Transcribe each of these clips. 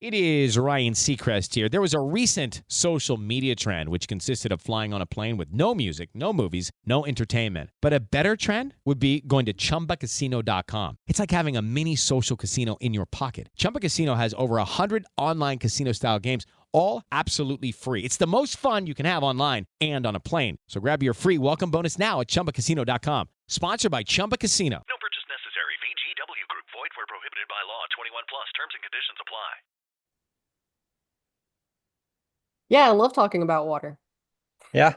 It is Ryan Seacrest here. There was a recent social media trend which consisted of flying on a plane with no music, no movies, no entertainment. But a better trend would be going to chumbacasino.com. It's like having a mini social casino in your pocket. Chumba Casino has over 100 online casino style games, all absolutely free. It's the most fun you can have online and on a plane. So grab your free welcome bonus now at chumbacasino.com. Sponsored by Chumba Casino. No purchase necessary. VGW Group. Void where prohibited by law. 21 plus. Terms and conditions apply. Yeah, I love talking about water. Yeah.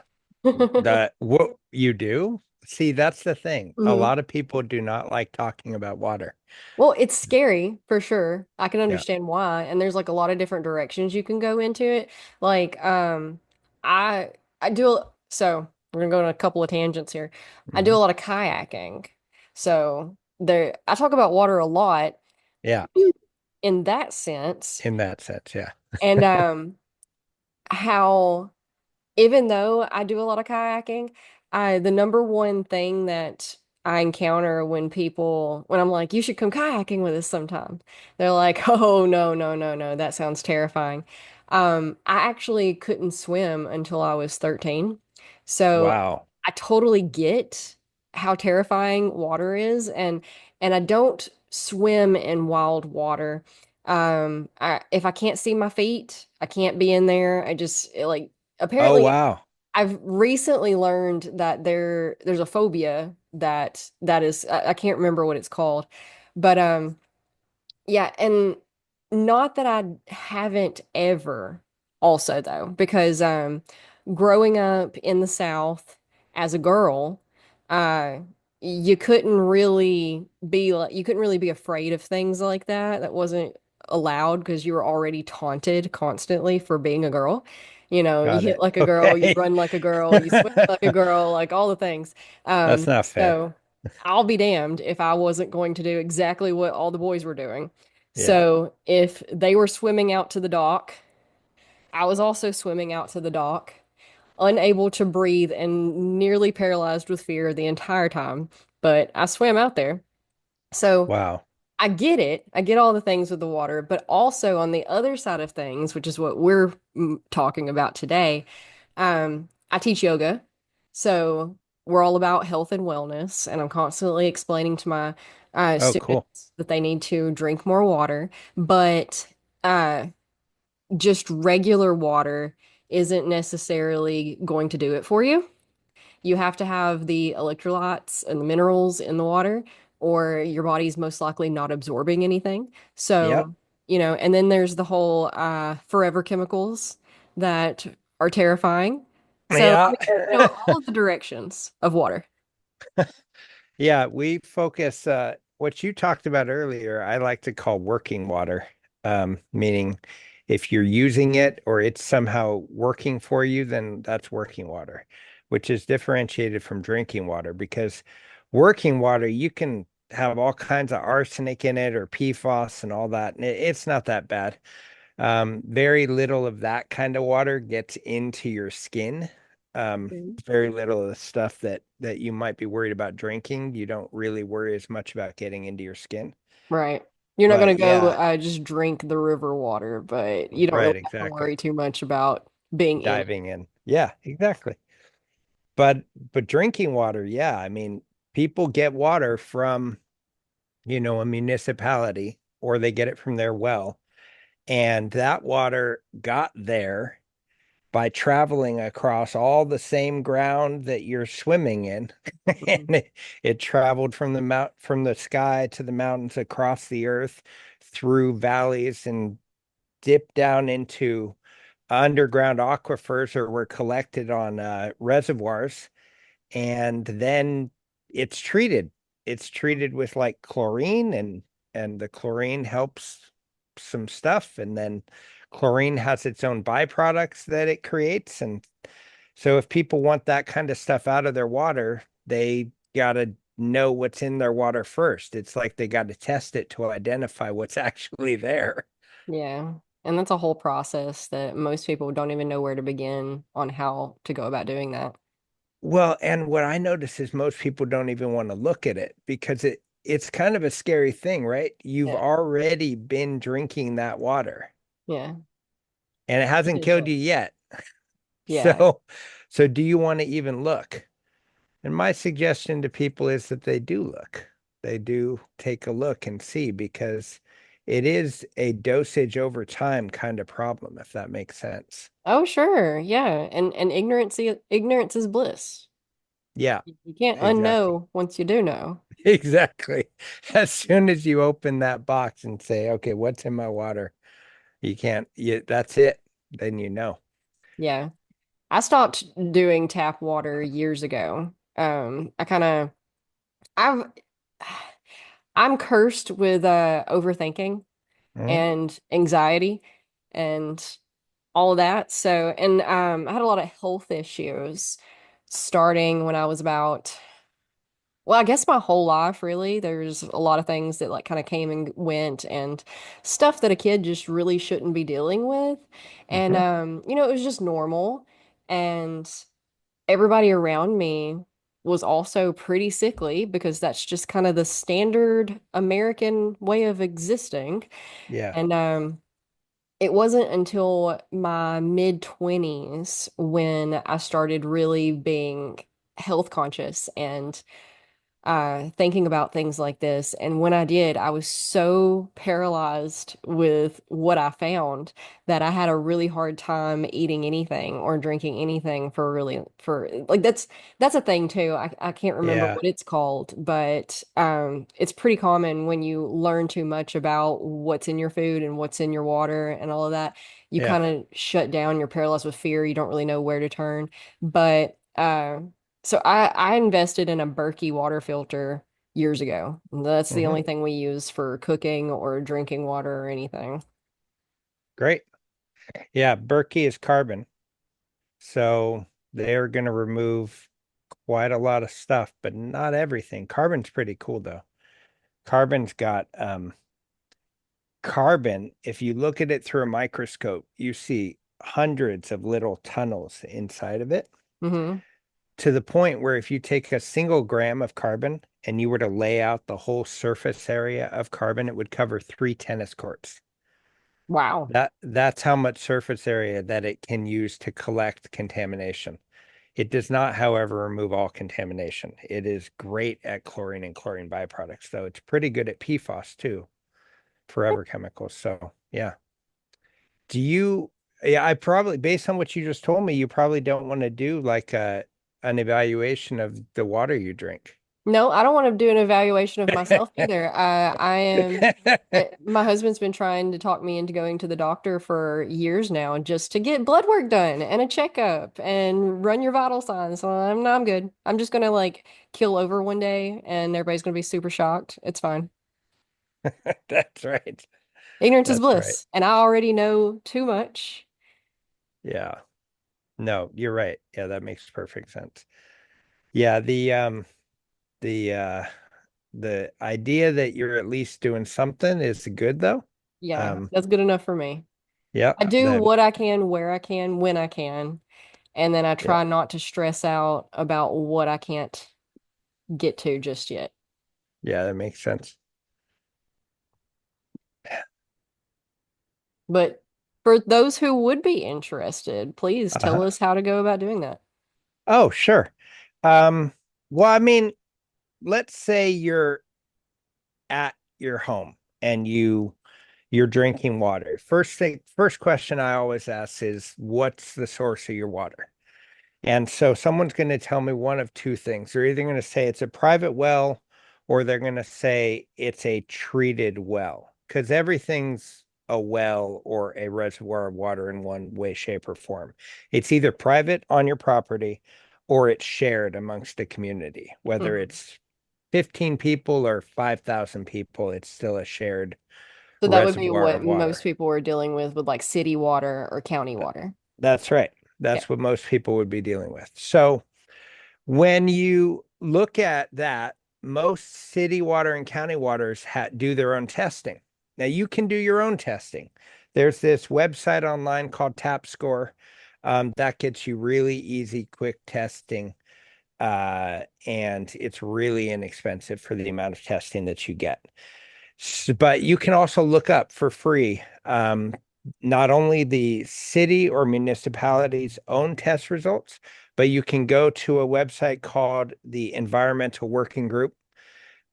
What you do? See, that's the thing. A Mhm. lot of people do not like talking about water. Well, it's scary for sure. I can Yeah. understand why, and there's like a lot of different directions you can go into it. Like, I I do so we're gonna go on a couple of tangents here. I do a Mhm. lot of kayaking. So there I talk about water a lot Yeah. in that sense. In that sense, yeah. And how even though I do a lot of kayaking, the number one thing that I encounter when I'm like, you should come kayaking with us sometime. They're like, oh, no, no, no, no, that sounds terrifying. I actually couldn't swim until I was 13. So Wow. I totally get how terrifying water is, and I don't swim in wild water. If I can't see my feet, I can't be in there. Like Oh, apparently wow. I've recently learned that there's a phobia that is I can't remember what it's called. But yeah, and not that I haven't ever also though, because growing up in the South as a girl, uh you couldn't really be afraid of things like that. That wasn't allowed because you were already taunted constantly for being a girl. You know, you Got hit it. like a girl, you Okay. run like a girl, you swim like a girl, like all the things. That's not fair. So I'll be damned if I wasn't going to do exactly what all the boys were doing. Yeah. So if they were swimming out to the dock, I was also swimming out to the dock, unable to breathe and nearly paralyzed with fear the entire time. But I swam out there. So Wow. I get it. I get all the things with the water, but also on the other side of things, which is what we're talking about today, I teach yoga. So we're all about health and wellness, and I'm constantly explaining to my Oh, cool. students that they need to drink more water, but uh, just regular water isn't necessarily going to do it for you. You have to have the electrolytes and the minerals in the water, or your body's most likely not absorbing anything. Yep. So, and then there's the whole forever chemicals that are terrifying. So, I Yeah. mean, all of the directions of water. Yeah, we focus what you talked about earlier, I like to call working water. Meaning if you're using it or it's somehow working for you, then that's working water, which is differentiated from drinking water because working water, you can have all kinds of arsenic in it or PFAS and all that, and it's not that bad. Very little of that kind of water gets into your skin. Mhm. Very little of the stuff that you might be worried about drinking, you don't really worry as much about getting into your skin. Right. You're not But going to go yeah, just drink the river water, but you don't right, really have to exactly. worry too much about being in it. Diving in. Yeah, exactly. But but drinking water, yeah, I mean, people get water from, a municipality or they get it from their well, and that water got there by traveling across all the same ground that you're swimming in. Mhm. And it traveled from from the sky to the mountains across the earth through valleys and dipped down into underground aquifers or were collected on reservoirs. And then it's treated. It's treated with like chlorine and the chlorine helps some stuff. And then chlorine has its own byproducts that it creates. And so if people want that kind of stuff out of their water, they gotta know what's in their water first. It's like they got to test it to identify what's actually there. Yeah. And that's a whole process that most people don't even know where to begin on how to go about doing that. Well, and what I notice is most people don't even want to look at it because it's kind of a scary thing, right? You've Yeah. already been drinking that water. Yeah. and it hasn't killed Potential. you yet. Yeah. So, so do you want to even look? And my suggestion to people is that they do look. They do take a look and see because it is a dosage over time kind of problem, if that makes sense. Oh, sure. Yeah. And ignorance is bliss. Yeah, You can't exactly. unknow once you do know. Exactly. As soon as you open that box and say, okay, what's in my water? You can't, that's it. Then you know. Yeah. I stopped doing tap water years ago. I kind of I've I'm cursed with overthinking Mhm. and anxiety and all of that. So, and I had a lot of health issues starting when I was about, well, I guess my whole life really. There's a lot of things that like kind of came and went and stuff that a kid just really shouldn't be dealing with. And Mhm. it was just normal. And everybody around me was also pretty sickly because that's just kind of the standard American way of existing. Yeah. And it wasn't until my mid 20s when I started really being health conscious and thinking about things like this. And when I did, I was so paralyzed with what I found that I had a really hard time eating anything or drinking anything for like that's a thing too. I can't remember Yeah. what it's called, but it's pretty common when you learn too much about what's in your food and what's in your water and all of that. You Yeah. kind of shut down, you're paralyzed with fear, you don't really know where to turn. But so I invested in a Berkey water filter years ago. That's the Hmm. only thing we use for cooking or drinking water or anything. Great. Yeah. Berkey is carbon. So they're going to remove quite a lot of stuff, but not everything. Carbon's pretty cool though. Carbon's got carbon, if you look at it through a microscope, you see hundreds of little tunnels inside of it Hmm. to the point where if you take a single gram of carbon and you were to lay out the whole surface area of carbon, it would cover 3 tennis courts. Wow. That's how much surface area that it can use to collect contamination. It does not, however, remove all contamination. It is great at chlorine and chlorine byproducts, though. It's pretty good at PFAS too, forever chemicals. So, yeah. Do you, yeah, I probably, based on what you just told me, you probably don't want to do like an evaluation of the water you drink. No, I don't want to do an evaluation of myself either. I am, my husband's been trying to talk me into going to the doctor for years now just to get blood work done and a checkup and run your vital signs. So I'm, no, I'm good. I'm just gonna like kill over one day and everybody's gonna be super shocked. It's fine. That's right. Ignorance is That's right. bliss, and I already know too much. Yeah. No, you're right. Yeah, that makes perfect sense. Yeah, the the idea that you're at least doing something is good though. Yeah, Um, that's good enough for me. yeah, I do the what I can, where I can, when I can, and then I yeah, try not to stress out about what I can't get to just yet. yeah, that makes sense. But for those who would be interested, please tell Uh-huh. us how to go about doing that. Oh, sure. Um, well, I mean, let's say you're at your home and you're drinking water. First question I always ask is, what's the source of your water? And so someone's going to tell me one of two things. They're either going to say it's a private well or they're going to say it's a treated well because everything's a well or a reservoir of water in one way, shape, or form. It's either private on your property or it's shared amongst the community, whether Mhm. it's 15 people or 5,000 people, it's still a shared So that would be reservoir what of water. most people are dealing with like city water or county water. That's right. Yeah. That's what most people would be dealing with. So when you look at that, most city water and county waters do their own testing. Now you can do your own testing. There's this website online called TapScore that gets you really easy, quick testing, and it's really inexpensive for the amount of testing that you get. But you can also look up for free. not only the city or municipality's own test results, but you can go to a website called the Environmental Working Group,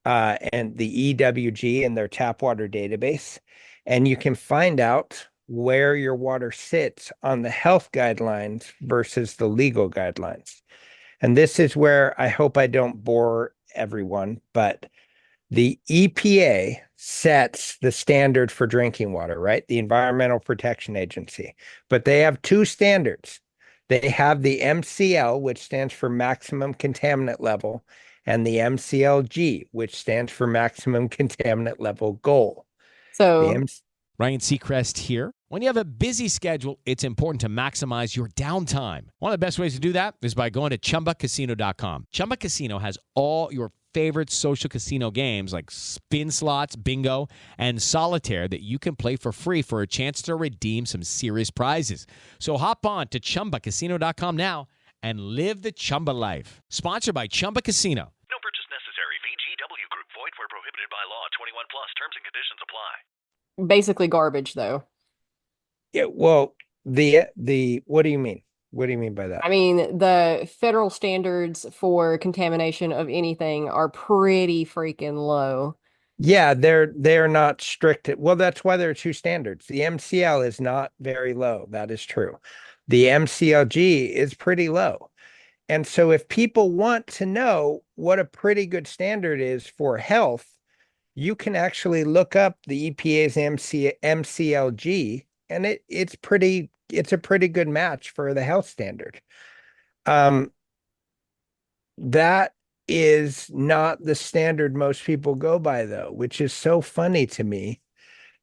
and the EWG and their tap water database. And you can find out where your water sits on the health guidelines versus the legal guidelines. And this is where I hope I don't bore everyone, but the EPA sets the standard for drinking water, right? The Environmental Protection Agency. But they have two standards. They have the MCL, which stands for maximum contaminant level, and the MCLG, which stands for maximum contaminant level goal. The So, M Ryan Seacrest here. When you have a busy schedule, it's important to maximize your downtime. One of the best ways to do that is by going to ChumbaCasino.com. Chumba Casino has all your favorite social casino games like spin slots, bingo, and solitaire that you can play for free for a chance to redeem some serious prizes. So hop on to ChumbaCasino.com now and live the Chumba life. Sponsored by Chumba Casino. No purchase necessary. VGW Group. Void where prohibited by law. 21 plus. Terms and conditions apply. basically garbage, though. Yeah, well, the what do you mean? What do you mean by that? I mean, the federal standards for contamination of anything are pretty freaking low. Yeah, they're not strict. Well, that's why there are two standards. The MCL is not very low. That is true. The MCLG is pretty low. And so if people want to know what a pretty good standard is for health, you can actually look up the EPA's MCLG, and it's a pretty good match for the health standard. Um, that is not the standard most people go by, though, which is so funny to me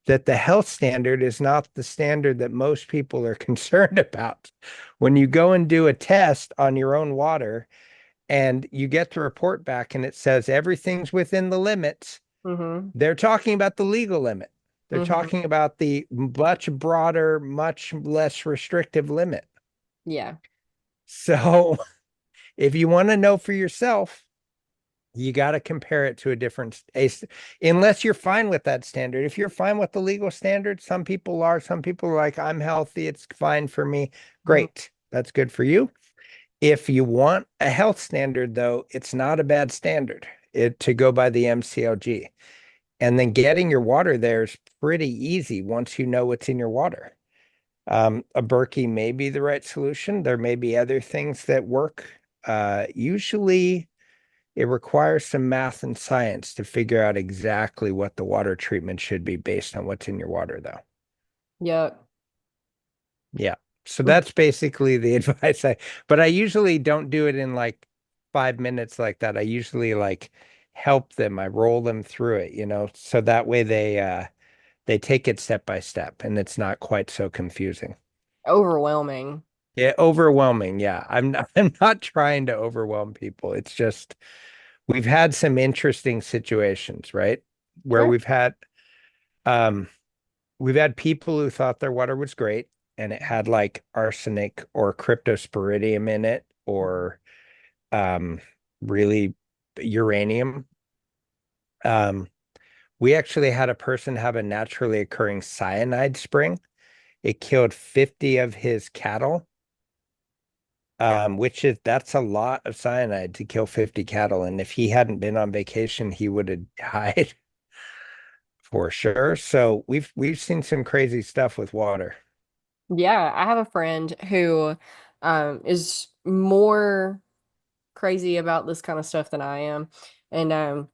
that the health standard is not the standard that most people are concerned about. When you go and do a test on your own water and you get the report back and it says everything's within the limits, Mm-hmm. they're talking about the legal limit. They're Mm-hmm. talking about the much broader, much less restrictive limit. Yeah. So if you want to know for yourself, you got to compare it to a different, unless you're fine with that standard. If you're fine with the legal standard, some people are, some people are like, I'm healthy, it's fine for me. Mhm. Great. That's good for you. If you want a health standard, though, it's not a bad standard to go by the MCLG. And then getting your water there is pretty easy once you know what's in your water. A Berkey may be the right solution. There may be other things that work. Usually, it requires some math and science to figure out exactly what the water treatment should be based on what's in your water, though. Yep. Yeah. So that's basically the advice but I usually don't do it in like 5 minutes like that. I usually like help them. I roll them through it, so that way they take it step by step and it's not quite so confusing. Overwhelming. Yeah, overwhelming. Yeah. I'm not trying to overwhelm people. It's just we've had some interesting situations, right? Where Sure. um we've had people who thought their water was great and it had like arsenic or cryptosporidium in it or um really uranium. Um we actually had a person have a naturally occurring cyanide spring. It killed 50 of his cattle. That's a lot of cyanide to kill 50 cattle. And if he hadn't been on vacation, he would have died for sure. So we've seen some crazy stuff with water. Yeah, I have a friend who is more crazy about this kind of stuff than I am. And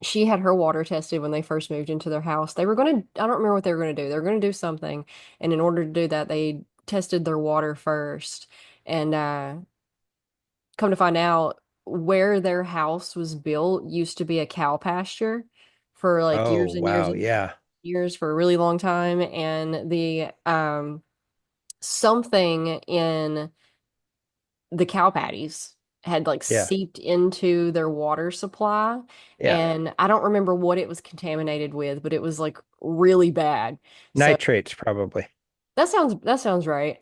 she had her water tested when they first moved into their house. They were going to, I don't remember what they were going to do. They were going to do something. And in order to do that, they tested their water first. And come to find out, where their house was built used to be a cow pasture for like Oh, years and years wow. and Yeah. years for a really long time. And the something in the cow patties had like Yeah. seeped into their water supply, Yeah. and I don't remember what it was contaminated with, but it was like really bad. So Nitrates, probably. that sounds right.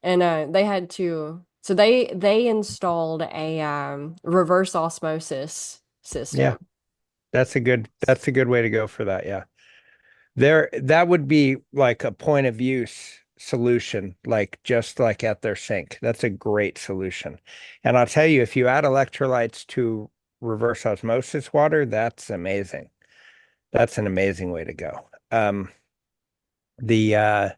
And they had to so they installed a reverse osmosis Yeah. system. That's a good way to go for that. Yeah. That would be like a point of use solution, like just like at their sink. That's a great solution. And I'll tell you, if you add electrolytes to reverse osmosis water, that's amazing. That's an amazing way to go. The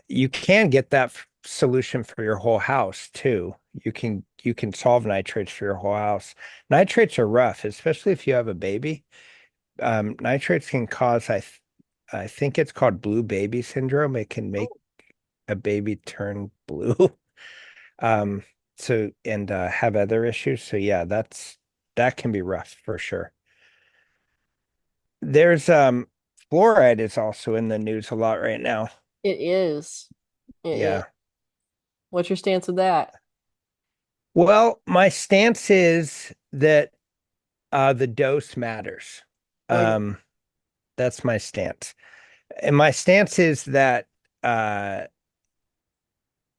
You can get that solution for your whole house too. You can solve nitrates for your whole house. Nitrates are rough, especially if you have a baby. Nitrates can cause I think it's called blue baby syndrome. It can make a baby turn blue. Um, so and have other issues. So yeah, that can be rough for sure. There's fluoride is also in the news a lot right now. It is. It is. Yeah. What's your stance with that? Well, my stance is that the dose matters. Okay. Um, that's my stance. And my stance is that uh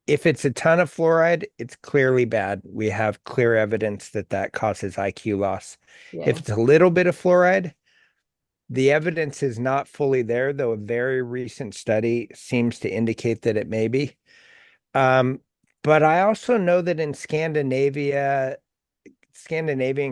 if it's a ton of fluoride, it's clearly bad. We have clear evidence that that causes IQ loss. If Yeah. it's a little bit of fluoride, the evidence is not fully there, though a very recent study seems to indicate that it may be. Um, but I also know that in Scandinavian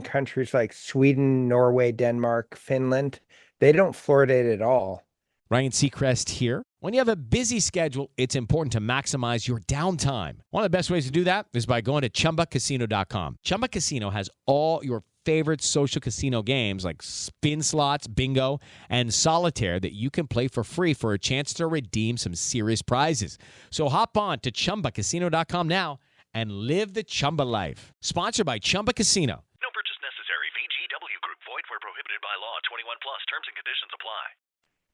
countries like Sweden, Norway, Denmark, Finland, they don't fluoridate at all. Ryan Seacrest here. When you have a busy schedule, it's important to maximize your downtime. One of the best ways to do that is by going to ChumbaCasino.com. Chumba Casino has all your favorite social casino games like spin slots, bingo, and solitaire that you can play for free for a chance to redeem some serious prizes. So hop on to ChumbaCasino.com now and live the Chumba life. Sponsored by Chumba Casino. No purchase necessary. VGW Group. Void where prohibited by law. 21 plus. Terms and conditions apply.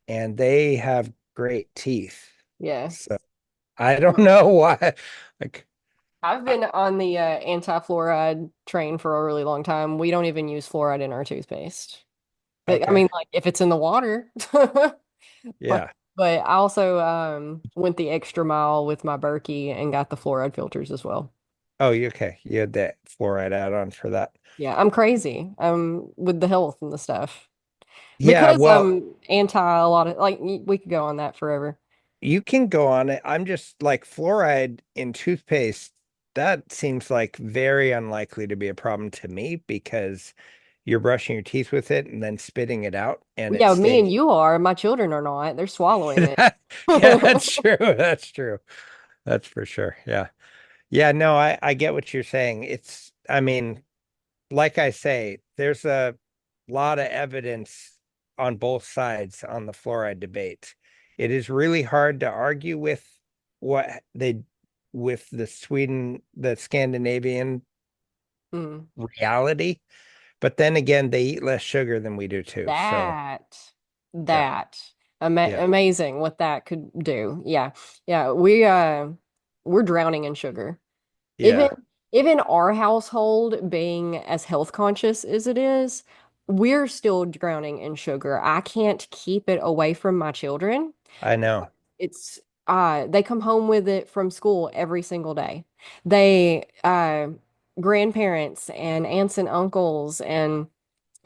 And they have great teeth. Yeah. So I don't know why. Like, I've been on the anti-fluoride train for a really long time. We don't even use fluoride in our toothpaste. But, I okay. mean, like if it's in the water. But Yeah. but I also went the extra mile with my Berkey and got the fluoride filters as well. Oh, okay. You had that fluoride add-on for that. Yeah, I'm crazy. With the health and the stuff. Yeah, Because well, I'm anti a lot of like we could go on that forever. you can go on it. I'm just like fluoride in toothpaste. That seems like very unlikely to be a problem to me because you're brushing your teeth with it and then spitting it out and it Yeah, me and stays. you are. My children are not. They're swallowing it. Yeah, that's true. That's true. That's for sure. Yeah. Yeah, no, I get what you're saying. I mean, like I say, there's a lot of evidence on both sides on the fluoride debate. It is really hard to argue what they with the Scandinavian Mm. reality, but then again, they eat less sugar than we do too. So That, yeah, that, yeah, amazing what that could do. Yeah. Yeah. We're drowning in sugar. Even yeah, even our household being as health conscious as it is, we're still drowning in sugar. I can't keep it away from my children. I know. It's they come home with it from school every single day. They grandparents and aunts and uncles and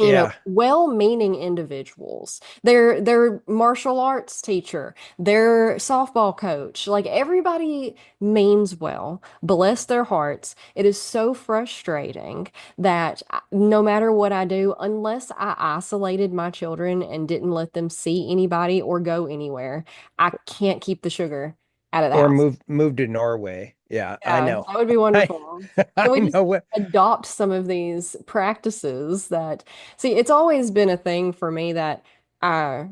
Yeah. well-meaning individuals. Their martial arts teacher, their softball coach, like everybody means well. Bless their hearts. It is so frustrating that no matter what I do, unless I isolated my children and didn't let them see anybody or go anywhere, I can't keep the sugar out of the Or house. move to Norway. Yeah, I Yeah, know. that would be I wonderful. I Can we just know what. adopt some of these practices that, see, it's always been a thing for me that uh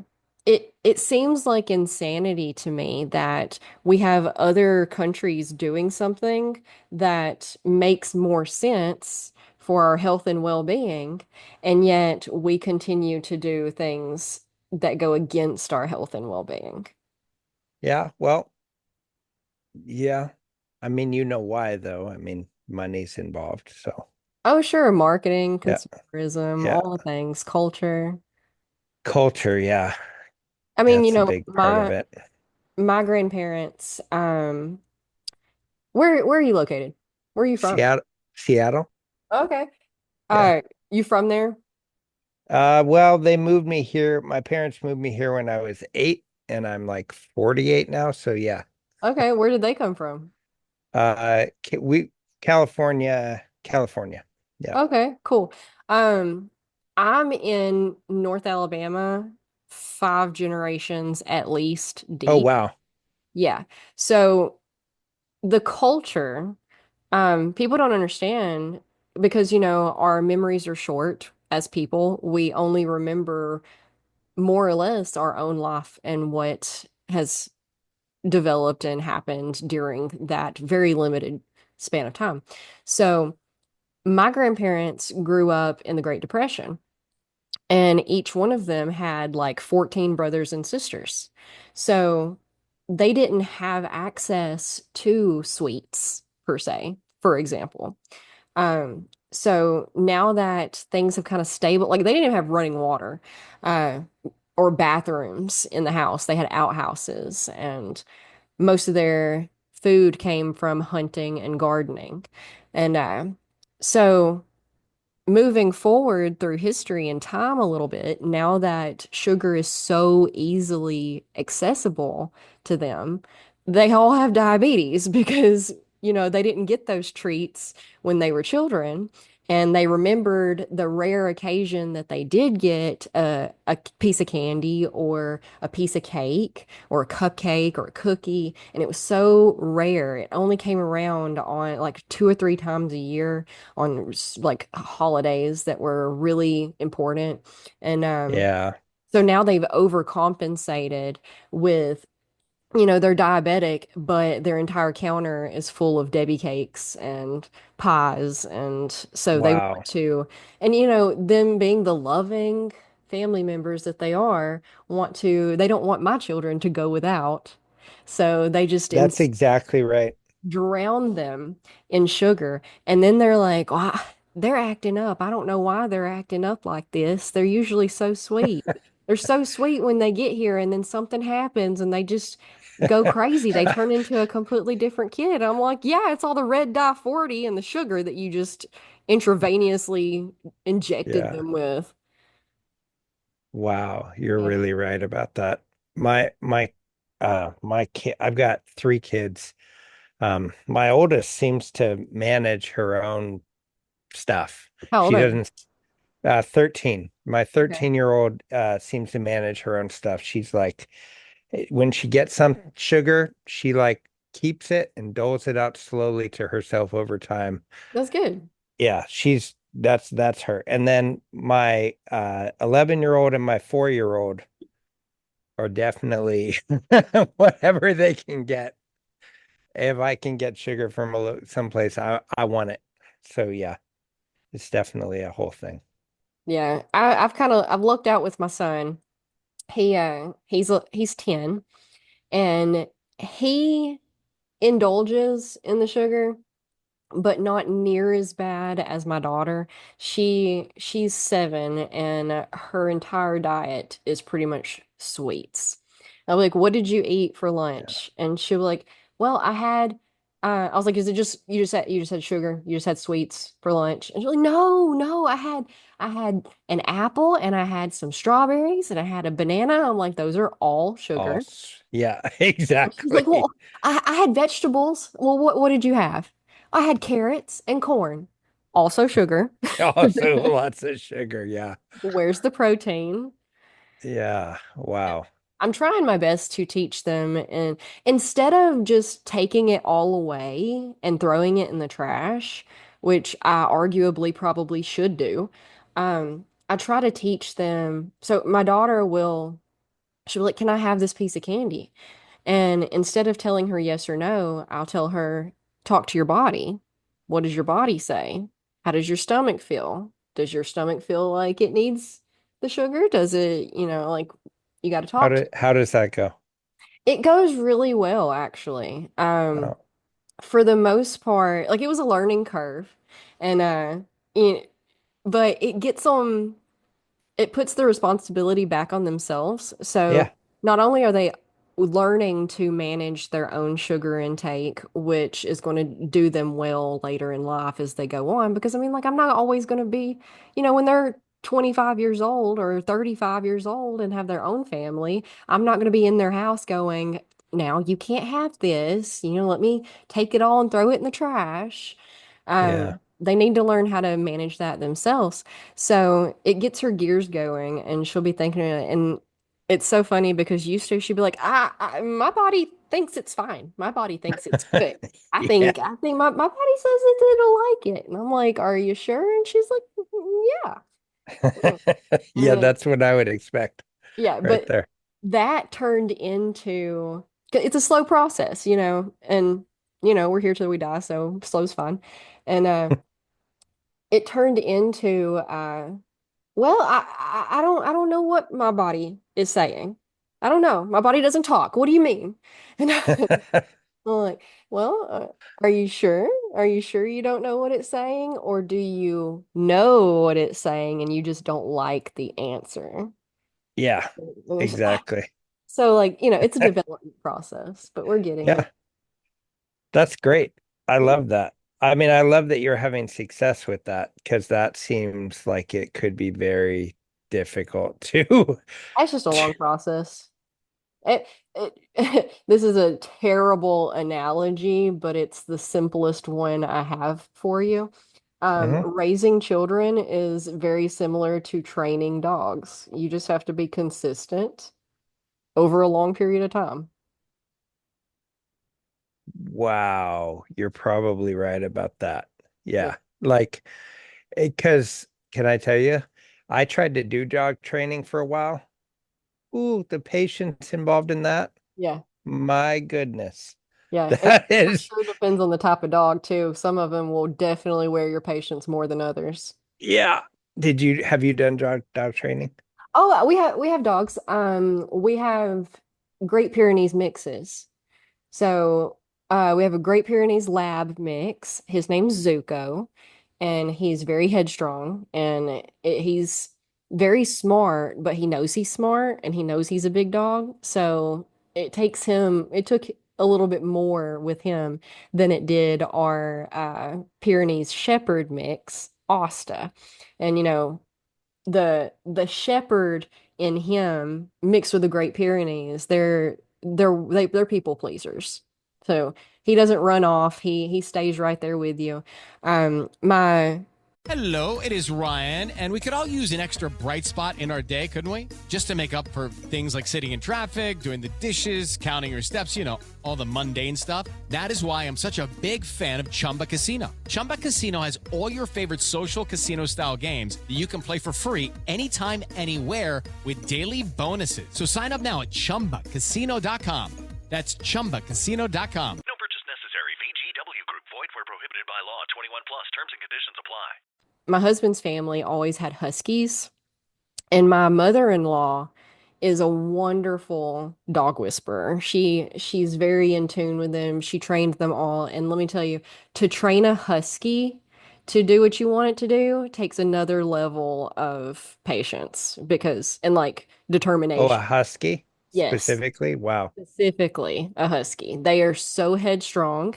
it seems like insanity to me that we have other countries doing something that makes more sense for our health and well-being, and yet we continue to do things that go against our health and well-being. Yeah, well, yeah. I mean, you know why though. I mean, money's involved, so Oh, sure, marketing, yeah, consumerism, yeah. all the things, culture. Culture, yeah. I mean, That's a big part of it. my grandparents, where are you located? Where are you from? Seattle, Seattle. Okay. Yeah. You from there? Well, they moved me here. My parents moved me here when I was 8, and I'm like 48 now. So yeah. Okay, where did they come from? We California, California. Yeah. Okay, cool. Um, I'm in North Alabama, 5 generations at least Oh deep. wow. Yeah. So the culture, people don't understand because, our memories are short as people. We only remember more or less our own life and what has developed and happened during that very limited span of time. So my grandparents grew up in the Great Depression, and each one of them had like 14 brothers and sisters. So they didn't have access to sweets per se, for example. So now that things have kind of stable, like they didn't even have running water, uh, or bathrooms in the house. They had outhouses, and most of their food came from hunting and gardening. And so moving forward through history and time a little bit, now that sugar is so easily accessible to them, they all have diabetes because, they didn't get those treats when they were children. And they remembered the rare occasion that they did get a piece of candy or a piece of cake or a cupcake or a cookie. And it was so rare. It only came around on like 2 or 3 times a year on like holidays that were really important. And Yeah. so now they've overcompensated with, they're diabetic, but their entire counter is full of Debbie cakes and pies. And so they want Wow. to, and them being the loving family members that they are, they don't want my children to go without. So they just That's exactly right. drown them in sugar. And then they're like, "Wow, they're acting up. I don't know why they're acting up like this. They're usually so sweet. They're so sweet when they get here, and then something happens and they just go crazy. They turn into a completely different kid." I'm like, yeah, it's all the red dye 40 and the sugar that you just intravenously injected Yeah. them with. Wow. You're Yeah. really right about that. My kid, I've got 3 kids. My oldest seems to manage her own stuff. How old She are they? doesn't 13. My Okay. 13-year-old seems to manage her own stuff. She's like when she gets some sugar, she like keeps it and doles it out slowly to herself over time. That's good. Yeah, that's her. And then my 11-year-old and my 4-year-old are definitely whatever they can get. If I can get sugar from someplace, I want it. So yeah, it's definitely a whole thing. Yeah. I've looked out with my son. He's 10, and he indulges in the sugar, but not near as bad as my daughter. She's 7, and her entire diet is pretty much sweets. I'm like, "What did you eat for Yeah. lunch?" And she'll be like, "Well, I was like, "Is it just you just had sugar? You just had sweets for lunch?" And she's like, "No, no, I had an apple and I had some strawberries and I had a banana." I'm like, "Those are all sugar." Yeah, She's like, exactly. "Well, I had vegetables." "Well, what did you have?" "I had carrots and corn." Also sugar. Also, lots of sugar. Yeah. Where's the protein? Yeah. Wow. I'm trying my best to teach them, and instead of just taking it all away and throwing it in the trash, which I arguably probably should do, I try to teach them. So my daughter she'll be like, "Can I have this piece of candy?" And instead of telling her yes or no, I'll tell her, "Talk to your body. What does your body say? How does your stomach feel? Does your stomach feel like it needs the sugar? Does it, like you got to talk to How does that go? it." Goes really well, actually. Oh, For the most part, like it was a learning curve. And you but it puts the responsibility back on themselves. So yeah. not only are they learning to manage their own sugar intake, which is going to do them well later in life as they go on, because I mean, like, I'm not always going to be, when they're 25 years old or 35 years old and have their own family. I'm not going to be in their house going, now you can't have this. Let me take it all and throw it in the trash. Yeah. They need to learn how to manage that themselves. So it gets her gears going and she'll be thinking of it. And it's so funny because used to she'd be like, my body thinks it's fine. My body thinks it's good. I Yeah. think I think my body says it'll like it. And I'm like, are you sure? And she's like, yeah. Yeah, Mm. that's what I would expect Yeah, right but there. that turned into it's a slow process, and we're here till we die, so slow's fine. And it turned into well, I don't know what my body is saying. I don't know. My body doesn't talk. What do you mean? And I'm like, well, are you sure? Are you sure you don't know what it's saying, or do you know what it's saying and you just don't like the answer? Yeah, exactly. So, like, it's a development process, but we're getting there. Yeah, that's great. I Yeah. love that. I mean, I love that you're having success with that because that seems like it could be very difficult to. It's just a long process. It, this is a terrible analogy, but it's the simplest one I have for you. Mhm. Raising children is very similar to training dogs. You just have to be consistent over a long period of time. Wow, you're probably right about that. Yeah. Yeah, like, because can I tell you, I tried to do dog training for a while. Ooh, the patience involved in that. Yeah. My goodness. Yeah. And That for is, sure depends on the type of dog too. Some of them will definitely wear your patience more than others. yeah. Have you done dog training? Oh, we have dogs. We have Great Pyrenees mixes. So we have a Great Pyrenees lab mix. His name's Zuko, and he's very headstrong, and he's very smart, but he knows he's smart and he knows he's a big dog. So it took a little bit more with him than it did our Pyrenees Shepherd mix, Asta. And the shepherd in him mixed with the Great Pyrenees, they're people pleasers. So he doesn't run off. He stays right there with you. My Hello, it is Ryan, and we could all use an extra bright spot in our day, couldn't we? Just to make up for things like sitting in traffic, doing the dishes, counting your steps, all the mundane stuff. That is why I'm such a big fan of Chumba Casino. Chumba Casino has all your favorite social casino style games that you can play for free anytime, anywhere with daily bonuses. So sign up now at chumbacasino.com. That's chumbacasino.com. No purchase necessary. VGW Group. Void where prohibited by law. 21 plus. Terms and conditions apply. my husband's family always had huskies, and my mother-in-law is a wonderful dog whisperer. She's very in tune with them. She trained them all. And let me tell you, to train a husky to do what you want it to do takes another level of patience and like Oh, a determination. husky Yes, specifically? Wow. specifically a husky. They are so headstrong.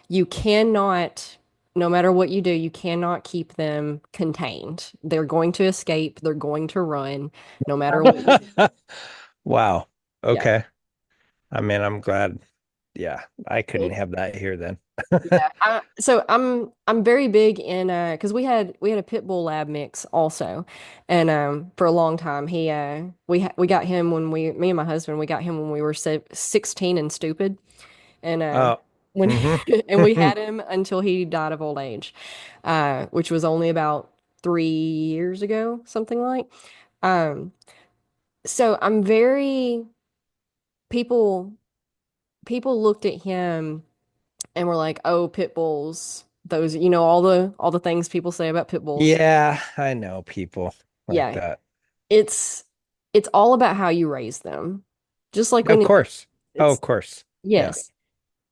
You cannot, no matter what you do, you cannot keep them contained. They're going to escape, they're going to run, no matter what you do. Wow. Yeah. Okay. I mean, I'm glad. Yeah, I couldn't It- have that here then. yeah. So I'm very big in because we had a pit bull lab mix also, and for a long time we got him when me and my husband we got him when we were 16 and stupid. And Oh, when hmm. and we had him until he died of old age, which was only about 3 years ago, something like. Um, so I'm very people people looked at him and were like, "Oh, pit bulls." Those, all the things people say about pit bulls. Yeah, I know people like Yeah, that. it's it's all about how you raise them. Just like Of when course. Oh, of it's course. Yeah, yes.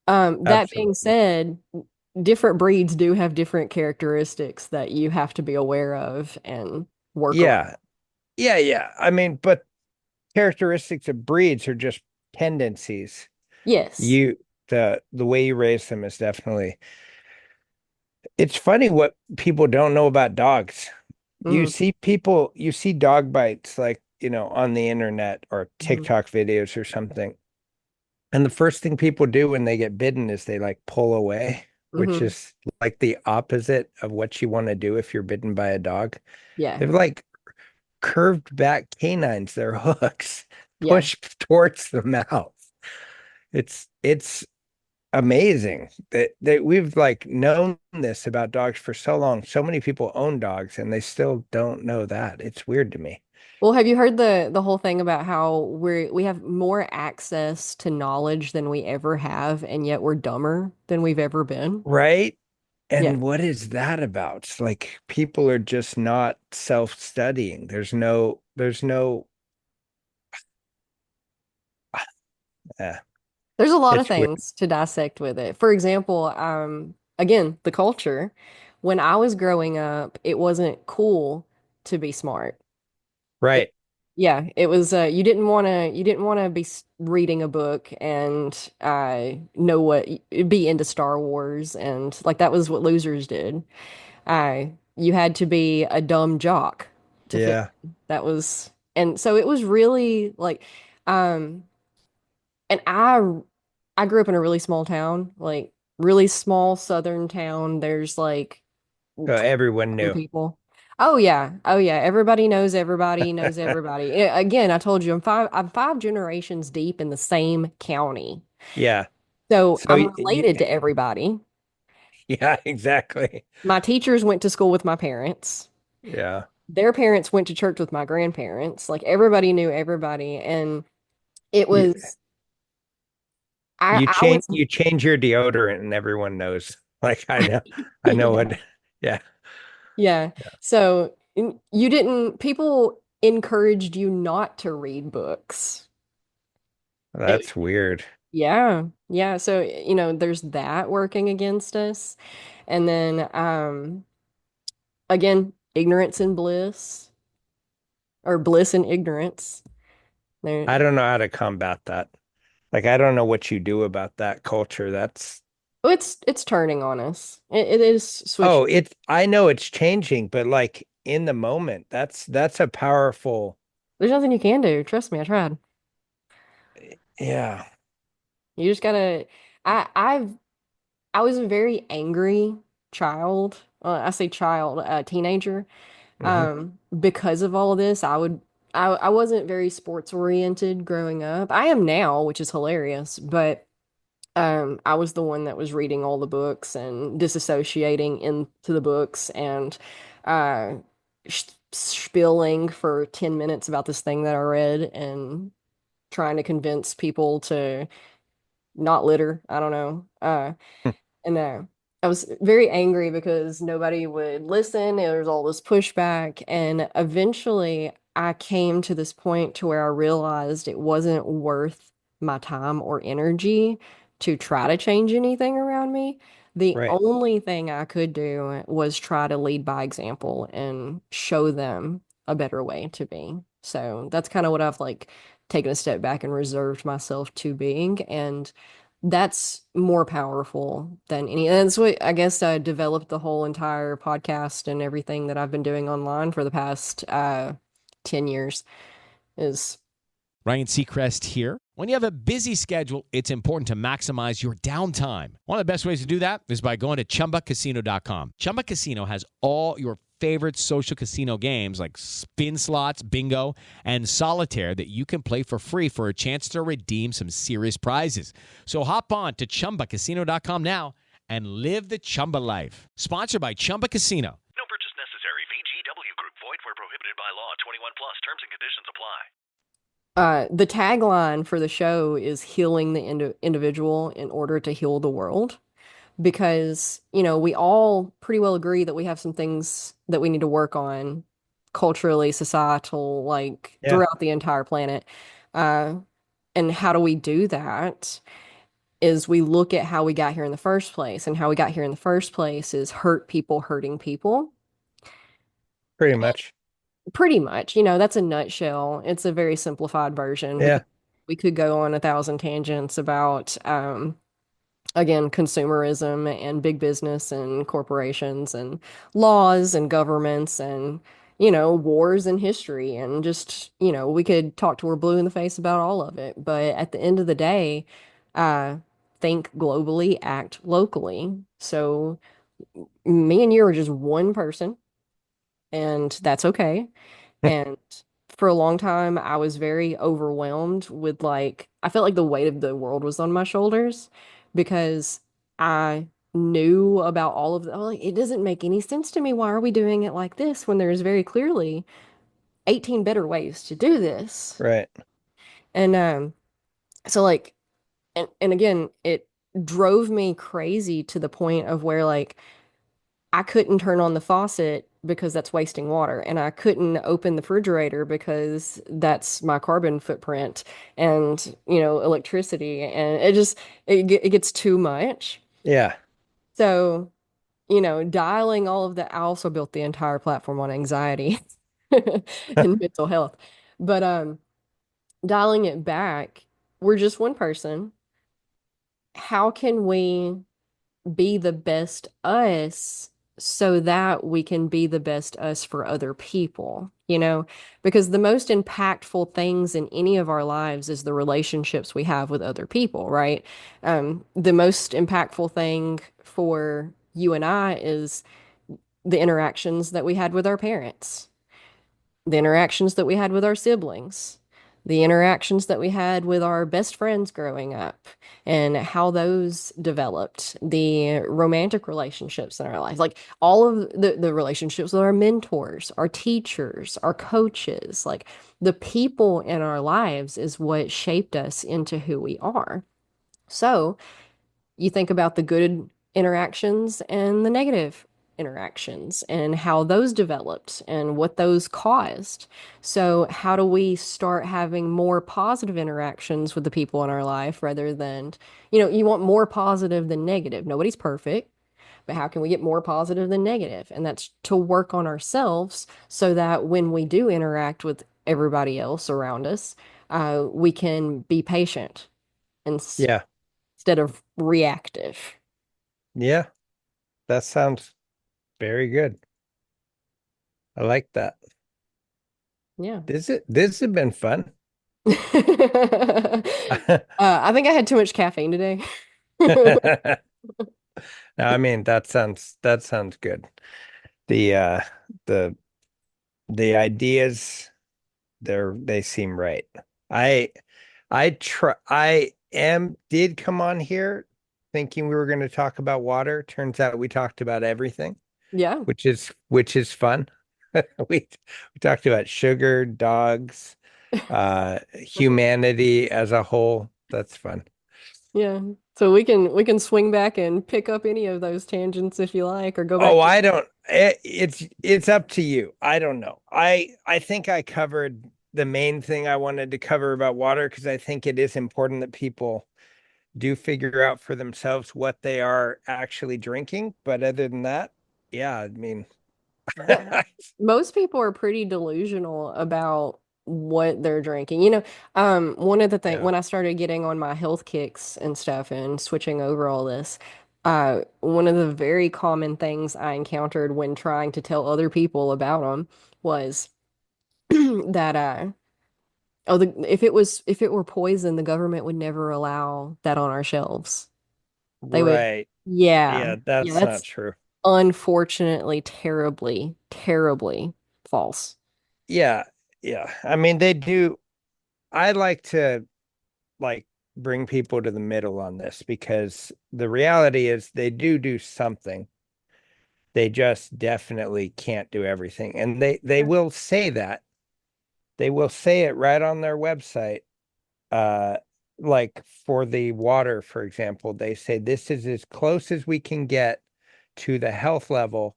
That being absolutely. said, different breeds do have different characteristics that you have to be aware of and work around. Yeah. Yeah, yeah. I mean, but characteristics of breeds are just tendencies. Yes. You the way you raise them is definitely. It's funny what people don't know about dogs. You Mm, see people, you see dog bites like, on the internet or mhm, TikTok videos or something. And the first thing people do when they get bitten is they like pull away, which mhm. is like the opposite of what you want to do if you're bitten by a dog. Yeah, They've like curved back canines, their hooks, yeah. push towards the mouth. It's amazing that we've like known this about dogs for so long. So many people own dogs and they still don't know that. It's weird to me. Well, have you heard the whole thing about how we have more access to knowledge than we ever have, and yet we're dumber than we've ever been? Right? Yeah. And what is that about? It's like people are just not self-studying. There's no, eh, There's a lot of it's weird. things to dissect with it. For example, again, the culture. When I was growing up, it wasn't cool to be smart. It, Right. yeah, it was you didn't want to be reading a book and know what be into Star Wars, and like that was what losers did. You had to be a dumb jock to fit Yeah. in. That was, and so it was really like um and I grew up in a really small town, like really small southern town. There's like So everyone 20,000 knew. people. Oh yeah. Oh yeah. Everybody knows everybody. Yeah, again, I told you I'm five generations deep in the same county. Yeah. So So I'm you, related to everybody. yeah, exactly. My teachers went to school with my parents. Yeah. Their parents went to church with my grandparents. Like everybody knew everybody. And it You, was I was you change your deodorant and everyone knows. Like I know yeah. what. Yeah. Yeah. So you didn't, people encouraged you not to read books. It, That's weird. yeah. Yeah. So, there's that working against us. And then, again, ignorance and bliss, or bliss and ignorance. There, I don't know how to combat that. Like I don't know what you do about that culture. That's oh, it's turning on us. It is Oh, switching. I know it's changing, but like in the moment, that's a powerful, There's nothing you can do. Trust me, I tried. yeah. You just gotta. I've I was a very angry child. I say child, teenager. Hmm. Because of all of this, I wasn't very sports oriented growing up. I am now, which is hilarious, but I was the one that was reading all the books and disassociating into the books and uh spilling for 10 minutes about this thing that I read and trying to convince people to not litter. I don't know. And I was very angry because nobody would listen. There was all this pushback. And eventually I came to this point to where I realized it wasn't worth my time or energy to try to change anything around me. The Right. only thing I could do was try to lead by example and show them a better way to be. So that's kind of what I've like taken a step back and reserved myself to being. And that's more powerful than any. And that's what I guess I developed the whole entire podcast and everything that I've been doing online for the past 10 years is Ryan Seacrest here. When you have a busy schedule, it's important to maximize your downtime. One of the best ways to do that is by going to chumbacasino.com. Chumba Casino has all your favorite social casino games like spin slots, bingo, and solitaire that you can play for free for a chance to redeem some serious prizes. So hop on to chumbacasino.com now and live the Chumba life. Sponsored by Chumba Casino. No purchase necessary. VGW Group. Void where prohibited by law. 21 plus. Terms and conditions apply. the tagline for the show is healing the individual in order to heal the world. Because, we all pretty well agree that we have some things that we need to work on culturally, societal, like Yeah. throughout the entire planet. Uh, and how do we do that? Is we look at how we got here in the first place. And how we got here in the first place is hurt people hurting people. Pretty much. Pretty much, that's a nutshell. It's a very simplified version. Yeah. We could go on a thousand tangents about again, consumerism and big business and corporations and laws and governments and wars in history and just, we could talk till we're blue in the face about all of it. But at the end of the day, uh, think globally, act locally. So me and you are just one person, and that's okay. And for a long time, I was very overwhelmed with like, I felt like the weight of the world was on my shoulders because I knew about all of the, like, it doesn't make any sense to me. Why are we doing it like this when there's very clearly 18 better ways to do this? Right. And so like, and again, it drove me crazy to the point of where like I couldn't turn on the faucet because that's wasting water, and I couldn't open the refrigerator because that's my carbon footprint and, electricity, and it gets too much. Yeah. So, dialing all of that, I also built the entire platform on anxiety and mental health. But dialing it back, we're just one person. How can we be the best us so that we can be the best us for other people, because the most impactful things in any of our lives is the relationships we have with other people, right? The most impactful thing for you and I is the interactions that we had with our parents, the interactions that we had with our siblings, the interactions that we had with our best friends growing up, and how those developed, the romantic relationships in our life, like all of the relationships with our mentors, our teachers, our coaches, like the people in our lives is what shaped us into who we are. So, you think about the good interactions and the negative interactions and how those developed and what those caused. So, how do we start having more positive interactions with the people in our life rather than, you want more positive than negative. Nobody's perfect, but how can we get more positive than negative? And that's to work on ourselves so that when we do interact with everybody else around us, we can be patient and Yeah. instead of reactive. Yeah. That sounds very good. I like that. Yeah. This has been fun. I think I had too much caffeine today. I mean, that sounds good. The the the ideas they seem right. I I did come on here thinking we were going to talk about water. Turns out we talked about everything, Yeah. which is fun. We talked about sugar, dogs, humanity as a whole. That's fun. Yeah. So we can swing back and pick up any of those tangents if you like, or go Oh, back to. I don't. It's up to you. I don't know. I think I covered the main thing I wanted to cover about water because I think it is important that people do figure out for themselves what they are actually drinking. But other than that, yeah, I mean, Yeah. Most people are pretty delusional about what they're drinking. One of the things yeah, when I started getting on my health kicks and stuff and switching over all this, one of the very common things I encountered when trying to tell other people about them was that if it were poison, the government would never allow that on our shelves. They would, right. yeah, Yeah, yeah, that's not that's true. unfortunately terribly, terribly false. Yeah, yeah. I mean, they do. I like to like bring people to the middle on this because the reality is they do something. They just definitely can't do everything. And they will say that. They will say it right on their website. Uh like for the water, for example, they say this is as close as we can get to the health level,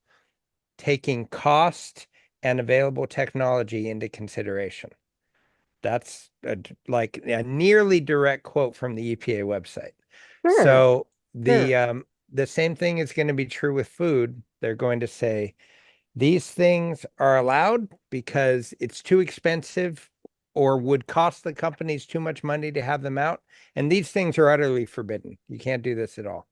taking cost and available technology into consideration. That's like a nearly direct quote from the EPA website. Sure, So sure. the same thing is going to be true with food. They're going to say these things are allowed because it's too expensive or would cost the companies too much money to have them out. And these things are utterly forbidden. You can't do this at all.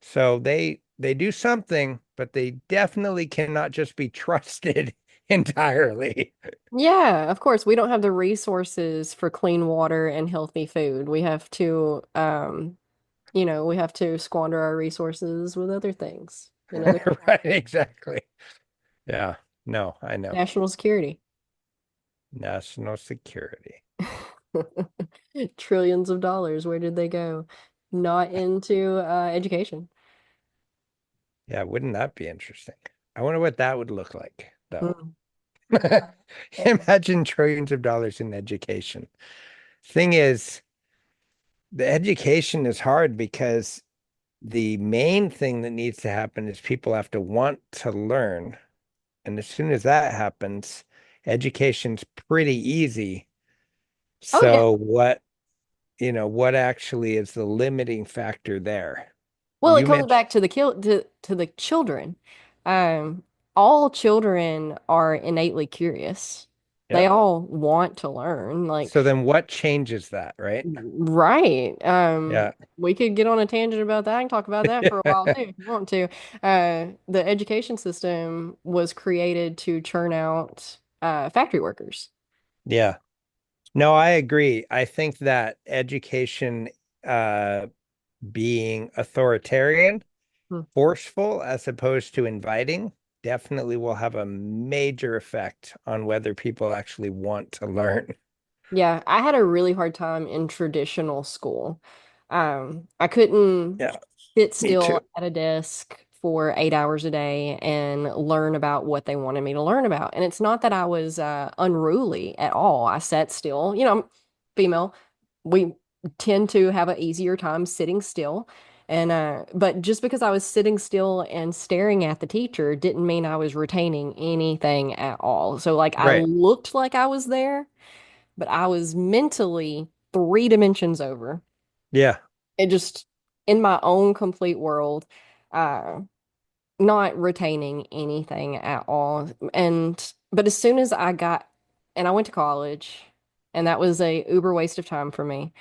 So they do something, but they definitely cannot just be trusted entirely. Yeah, of course, we don't have the resources for clean water and healthy food. We have to, we have to squander our resources with other things in other Right, exactly. Yeah. No, I know. national security. National security. Trillions of dollars, where did they go? Not into education. Yeah, wouldn't that be interesting? I wonder what that would look like, though. Mm. Imagine trillions of dollars in education. Thing is, the education is hard because the main thing that needs to happen is people have to want to learn. And as soon as that happens, education's pretty easy. Oh yeah. So what actually is the limiting factor there? Well, it You comes mentioned, back to to the children. Um, all children are innately curious. They yep. all want to learn. Like, So then what changes that, right? right. Yeah. We could get on a tangent about that. I can talk about that for a while too, if you want to. The education system was created to churn out factory workers. Yeah. No, I agree. I think that education uh being authoritarian, Hmm. forceful as opposed to inviting, definitely will have a major effect on whether people actually want to learn. Yeah, I had a really hard time in traditional school. I couldn't Yeah, sit me too. still at a desk for 8 hours a day and learn about what they wanted me to learn about. And it's not that I was unruly at all. I sat still. I'm female. We tend to have an easier time sitting still. And but just because I was sitting still and staring at the teacher didn't mean I was retaining anything at all. So like I Right. looked like I was there, but I was mentally 3 dimensions over. Yeah. It just in my own complete world, uh, not retaining anything at all. But as soon as and I went to college, and that was a uber waste of time for me.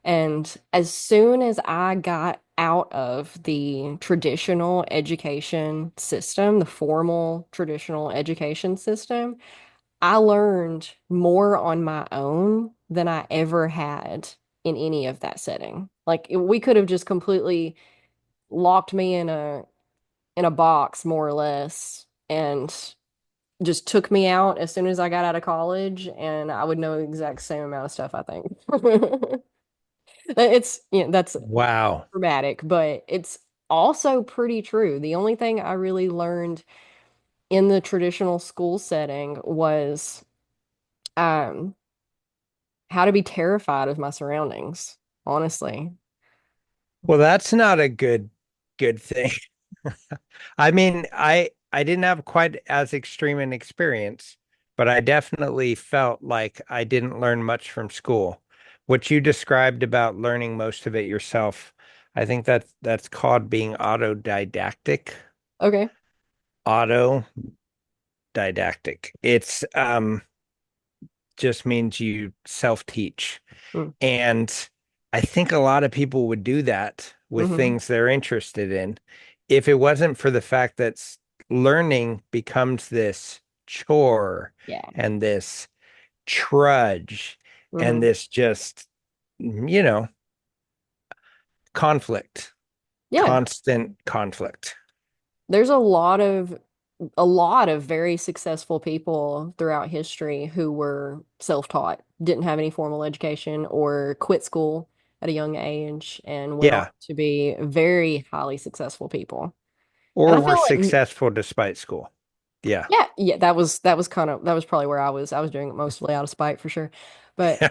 And as soon as I got out of the traditional education system, the formal traditional education system, I learned more on my own than I ever had in any of that setting. Like we could have just completely locked me in a box more or less and just took me out as soon as I got out of college and I would know the exact same amount of stuff, I think. That's Wow. dramatic, but it's also pretty true. The only thing I really learned in the traditional school setting was um how to be terrified of my surroundings, honestly. Well, that's not a good thing. I mean, I didn't have quite as extreme an experience, but I definitely felt like I didn't learn much from school. What you described about learning most of it yourself, I think that's called being autodidactic. Okay. Autodidactic. It's just means you self-teach. Mm. And I think a lot of people would do that with Hmm. things they're interested in if it wasn't for the fact that learning becomes this chore Yeah. and this trudge and Hmm. this just, you know, conflict, Yeah. constant conflict. There's a lot of very successful people throughout history who were self-taught, didn't have any formal education or quit school at a young age and went on Yeah. to be very highly successful people. And Or I were feel like successful despite school. Yeah. yeah, yeah, that was probably where I was doing it mostly out of spite for sure. But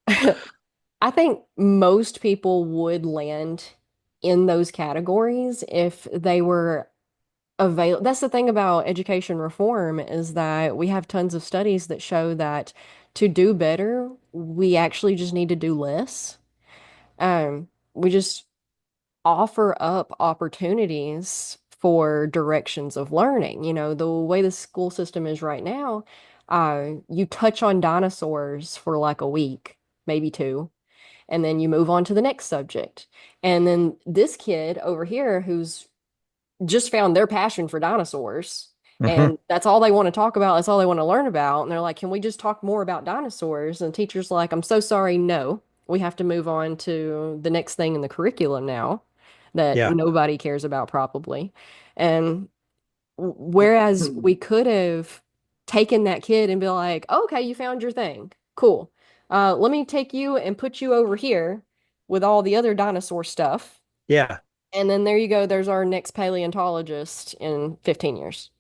I think most people would land in those categories if they were available. That's the thing about education reform is that we have tons of studies that show that to do better, we actually just need to do less. We just offer up opportunities for directions of learning. The way the school system is right now, you touch on dinosaurs for like a week, maybe two, and then you move on to the next subject. And then this kid over here who's just found their passion for dinosaurs Hmm. And that's all they want to talk about. That's all they want to learn about. And they're like, can we just talk more about dinosaurs? And the teacher's like, I'm so sorry. No, we have to move on to the next thing in the curriculum now that Yeah. nobody cares about probably. And whereas we could have taken that kid and be like, okay, you found your thing. Cool. Let me take you and put you over here with all the other dinosaur stuff. Yeah. And then there you go. There's our next paleontologist in 15 years.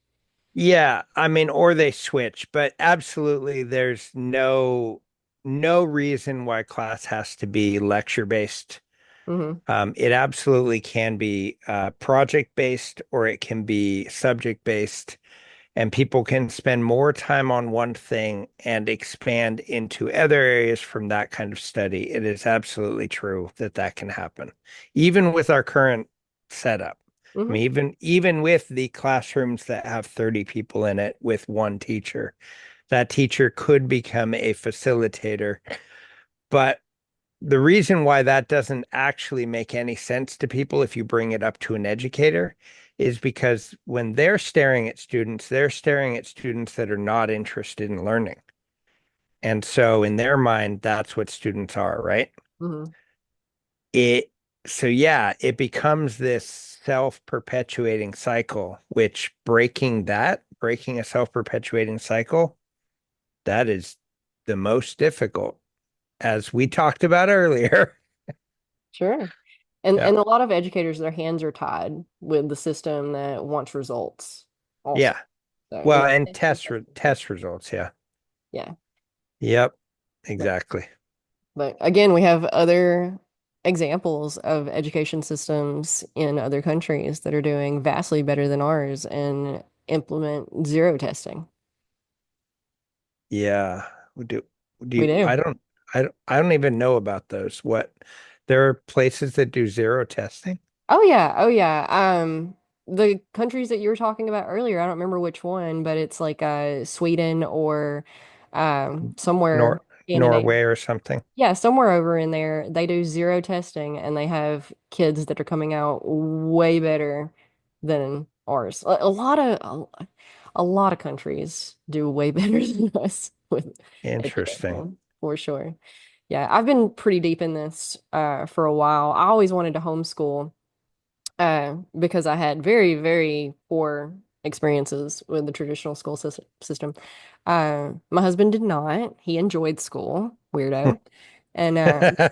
Yeah, I mean, or they switch, but absolutely there's no reason why class has to be lecture based. Hmm. It absolutely can be project based or it can be subject based, and people can spend more time on one thing and expand into other areas from that kind of study. It is absolutely true that that can happen, even with our current setup. I Hmm. mean, even with the classrooms that have 30 people in it with one teacher, that teacher could become a facilitator. But the reason why that doesn't actually make any sense to people if you bring it up to an educator is because when they're staring at students that are not interested in learning. And so in their mind, that's what students are, right? Hmm. It so yeah, it becomes this self-perpetuating cycle, which breaking a self-perpetuating cycle, that is the most difficult, as we talked about earlier. Sure. Yeah. And a lot of educators, their hands are tied with the system that wants results also. Yeah. So, Well, yeah. and test results, yeah. Yeah. Yep, But exactly. but again, we have other examples of education systems in other countries that are doing vastly better than ours and implement zero testing. Yeah. Do do We you do. I don't even know about those. What there are places that do zero testing? Oh yeah, oh yeah. The countries that you were talking about earlier, I don't remember which one, but it's like Sweden or somewhere Nor Scandinavia. Norway or something. Yeah, somewhere over in there, they do zero testing and they have kids that are coming out way better than ours. A lot of countries do way better than us with Interesting. education, for sure. Yeah, I've been pretty deep in this for a while. I always wanted to homeschool because I had very, very poor experiences with the traditional school system. My husband did not. He enjoyed school, weirdo. And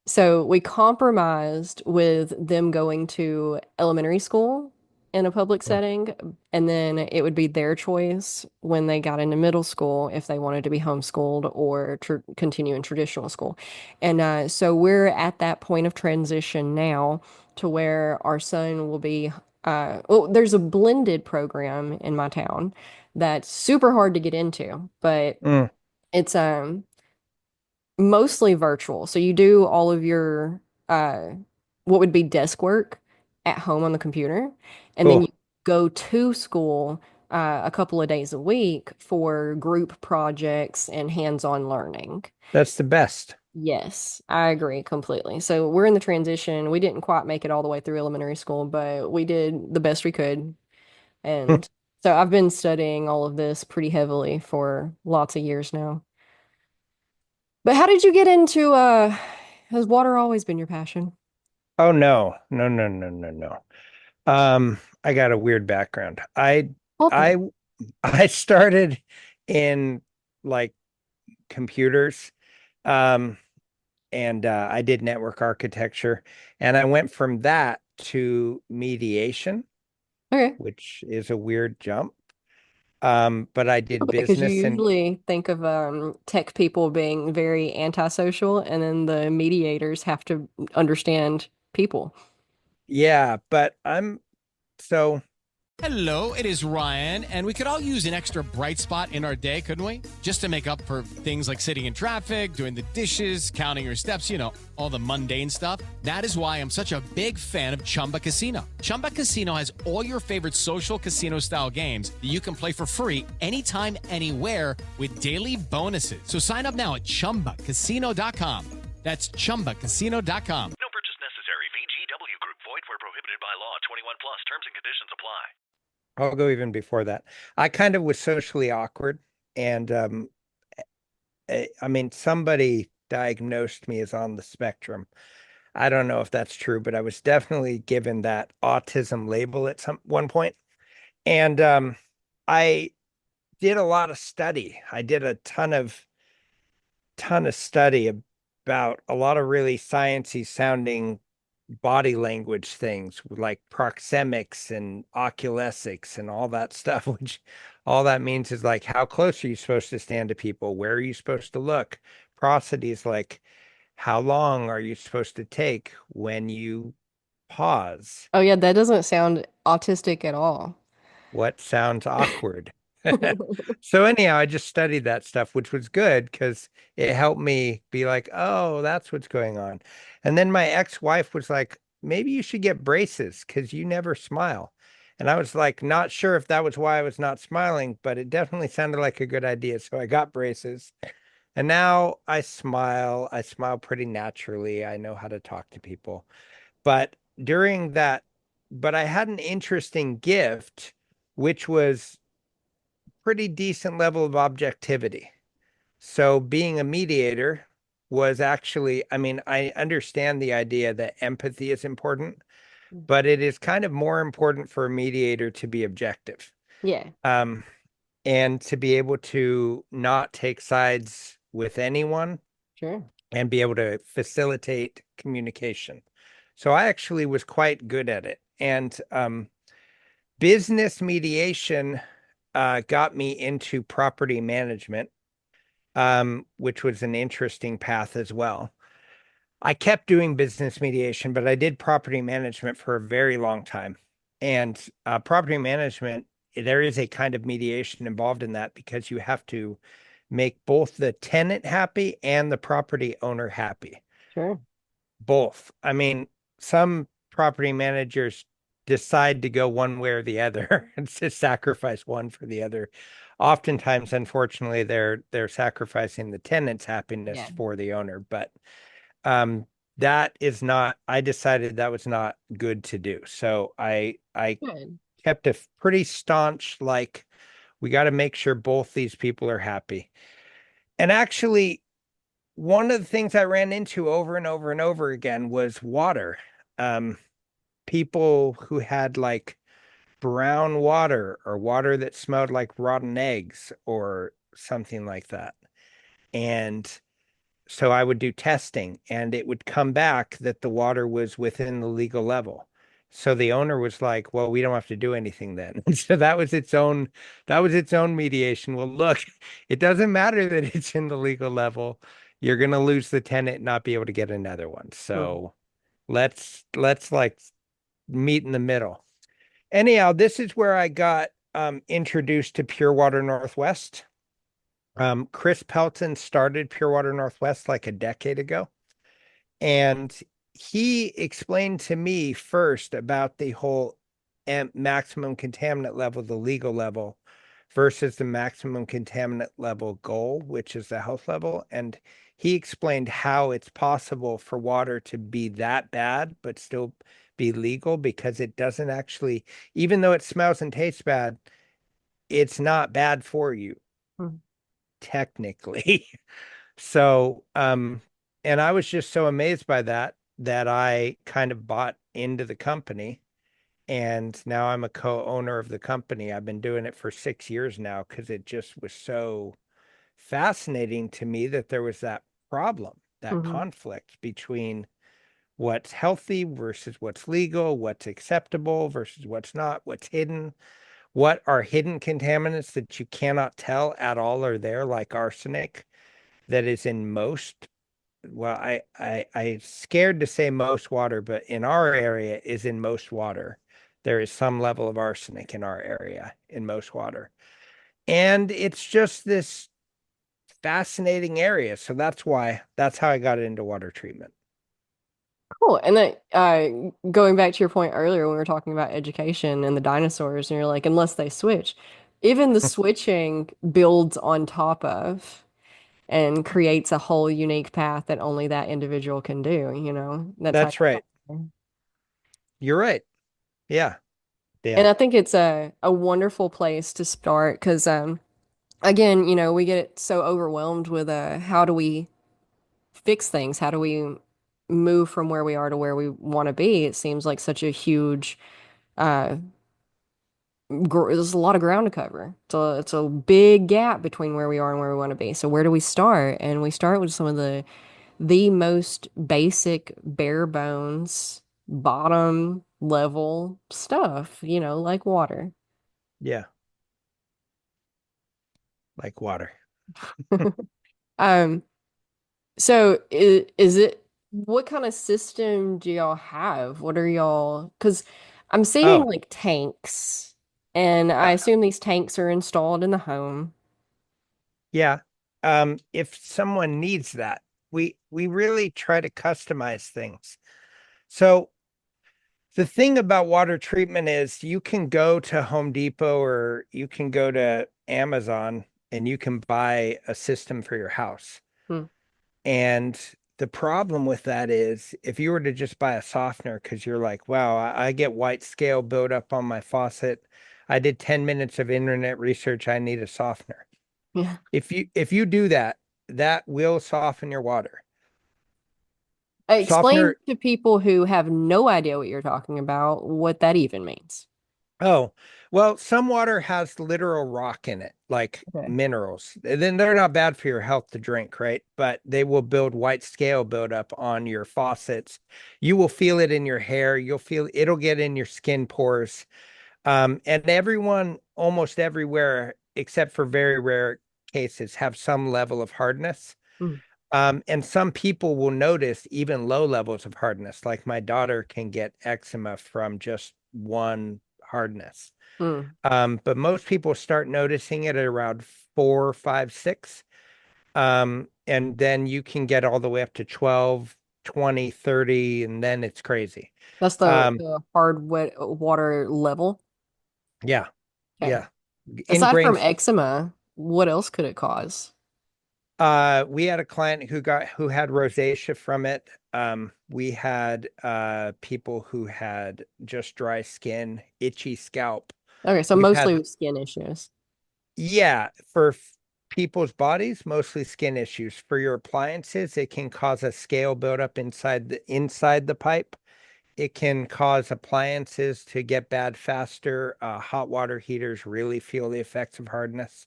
so we compromised with them going to elementary school in a public setting, and then it would be their choice when they got into middle school if they wanted to be homeschooled or tr continue in traditional school. And so we're at that point of transition now to where our son will be. Well, there's a blended program in my town that's super hard to get into, but Mm, it's mostly virtual. So you do all of your uh what would be desk work at home on the computer, and then you cool. go to school a couple of days a week for group projects and hands-on learning. That's the best. Yes, I agree completely. So we're in the transition. We didn't quite make it all the way through elementary school, but we did the best we could. And so I've been studying all of this pretty heavily for lots of years now. But how did you get into has water always been your passion? Oh no. No, no, no, no, no. I got a weird background. Okay. I I started in like computers. Um and I did network architecture, and I went from that to mediation, Okay. which is a weird jump. But I did Because you business and usually think of tech people being very antisocial, and then the mediators have to understand people. yeah, but I'm so Hello, it is Ryan, and we could all use an extra bright spot in our day, couldn't we? Just to make up for things like sitting in traffic, doing the dishes, counting your steps, all the mundane stuff. That is why I'm such a big fan of Chumba Casino. Chumba Casino has all your favorite social casino style games that you can play for free anytime, anywhere with daily bonuses. So sign up now at chumbacasino.com. That's chumbacasino.com. No purchase necessary. VGW Group. Void where prohibited by law. 21 plus. Terms and conditions apply. I'll go even before that. I kind of was socially awkward, and I mean, somebody diagnosed me as on the spectrum. I don't know if that's true, but I was definitely given that autism label at some one point. And I did a lot of study. I did a ton of study about a lot of really sciencey sounding body language things like proxemics and oculesics and all that stuff, which all that means is like how close are you supposed to stand to people? Where are you supposed to look? Prosody is like how long are you supposed to take when you pause? Oh yeah, that doesn't sound autistic at all. What sounds awkward? So anyhow, I just studied that stuff, which was good because it helped me be like, oh, that's what's going on. And then my ex-wife was like, maybe you should get braces because you never smile. And I was like, not sure if that was why I was not smiling, but it definitely sounded like a good idea. So I got braces. And now I smile. I smile pretty naturally. I know how to talk to people. But during that, but I had an interesting gift, which was pretty decent level of objectivity. So being a mediator was actually, I mean, I understand the idea that empathy is important, but it is kind of more important for a mediator to be objective. Yeah, Um, and to be able to not take sides with anyone sure. and be able to facilitate communication. So I actually was quite good at it. And business mediation got me into property management, which was an interesting path as well. I kept doing business mediation, but I did property management for a very long time. And property management, there is a kind of mediation involved in that because you have to make both the tenant happy and the property owner happy. Sure. Both. I mean, some property managers decide to go one way or the other and to sacrifice one for the other. Oftentimes, unfortunately, they're sacrificing the tenant's happiness Yeah. for the owner, but um that is not, I decided that was not good to do. So I Good. kept a pretty staunch like we got to make sure both these people are happy. And actually one of the things I ran into over and over and over again was water. Um, People who had like brown water or water that smelled like rotten eggs or something like that. And so I would do testing and it would come back that the water was within the legal level. So the owner was like, well, we don't have to do anything then. And so that was its own mediation. Well, look, it doesn't matter that it's in the legal level. You're going to lose the tenant, not be able to get another one. Mhm. So let's like meet in the middle. Anyhow, this is where I got introduced to Pure Water Northwest. Chris Pelton started Pure Water Northwest like a decade ago. And he explained to me first about the whole maximum contaminant level, the legal level, versus the maximum contaminant level goal, which is the health level. And he explained how it's possible for water to be that bad, but still be legal because it doesn't actually, even though it smells and tastes bad, it's not bad for you, Mhm. technically. So, and I was just so amazed by that that I kind of bought into the company. And now I'm a co-owner of the company. I've been doing it for 6 years now because it just was so fascinating to me that there was that problem, that Mhm. conflict between what's healthy versus what's legal, what's acceptable versus what's not, what's hidden, what are hidden contaminants that you cannot tell at all are there, like arsenic that is in most, well, I scared to say most water, but in our area is in most water. There is some level of arsenic in our area in most water. And it's just this fascinating area. So that's how I got into water treatment. Cool. And then going back to your point earlier when we were talking about education and the dinosaurs, and you're like, unless they switch, even the switching builds on top of and creates a whole unique path that only that individual can do, you know? That's how That's right. you. You're right. Yeah. And Yeah. I think it's a wonderful place to start because again, we get so overwhelmed with how do we fix things? How do we move from where we are to where we want to be? It seems like such a huge uh there's a lot of ground to cover. It's a big gap between where we are and where we want to be. So where do we start? And we start with some of the most basic, bare bones, bottom level stuff, like water. Yeah. Like water. Um, so is it what kind of system do y'all have? What are y'all? Because I'm seeing Oh, like tanks, and I yeah. assume these tanks are installed in the home. Yeah. If someone needs that, we really try to customize things. So the thing about water treatment is you can go to Home Depot or you can go to Amazon and you can buy a system for your house. Hmm. And the problem with that is if you were to just buy a softener because you're like, wow, I get white scale buildup on my faucet. I did 10 minutes of internet research. I need a softener. Yeah. If you do that, that will soften your water. Explain Softener. to people who have no idea what you're talking about what that even means. Oh, well, some water has literal rock in it, like Okay. minerals. Then they're not bad for your health to drink, right? But they will build white scale buildup on your faucets. You will feel it in your hair. You'll feel it'll get in your skin pores. And everyone, almost everywhere, except for very rare cases, have some level of hardness. Mm, And some people will notice even low levels of hardness, like my daughter can get eczema from just one hardness. mm. But most people start noticing it at around 4, 5, 6. And then you can get all the way up to 12, 20, 30, and then it's crazy. That's the, Um, the hard wet water level. yeah, Okay. yeah. Aside from Ingrained. eczema, what else could it cause? We had a client who had rosacea from it. We had people who had just dry skin, itchy scalp. Okay, so We've mostly had, with skin issues. yeah, for people's bodies, mostly skin issues. For your appliances, it can cause a scale buildup inside the pipe. It can cause appliances to get bad faster. Hot water heaters really feel the effects of hardness.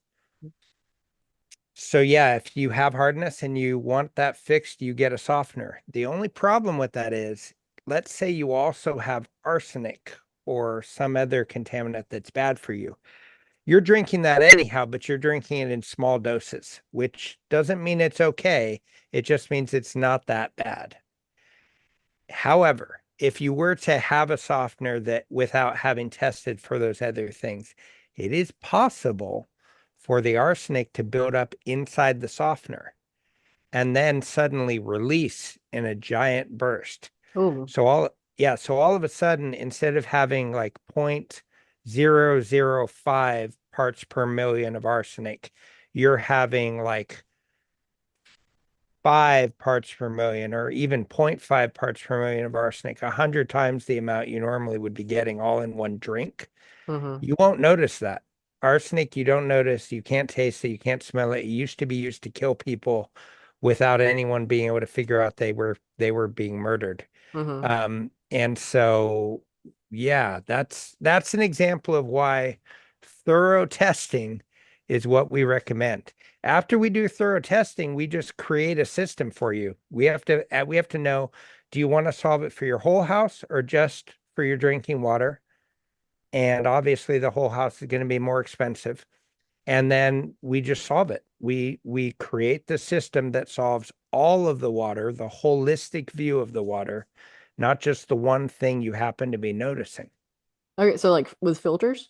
So yeah, if you have hardness and you want that fixed, you get a softener. The only problem with that is, let's say you also have arsenic or some other contaminant that's bad for you. You're drinking that anyhow, but you're drinking it in small doses, which doesn't mean it's okay. It just means it's not that bad. However, if you were to have a softener that without having tested for those other things, it is possible for the arsenic to build up inside the softener and then suddenly release in a giant burst. Oh, So all of a sudden, instead of having like 0.005 parts per million of arsenic, you're having like 5 parts per million or even zero point 0.5 parts per million of arsenic, 100 times the amount you normally would be getting all in one drink. mm-hmm, You won't notice that. Arsenic, you don't notice. You can't taste it. You can't smell it. It used to be used to kill people without anyone being able to figure out they were being murdered. mm-hmm. And so, yeah, that's an example of why thorough testing is what we recommend. After we do thorough testing, we just create a system for you. We have to know, do you want to solve it for your whole house or just for your drinking water? And obviously the whole house is going to be more expensive. And then we just solve it. We create the system that solves all of the water, the holistic view of the water, not just the one thing you happen to be noticing. Okay, so like with filters?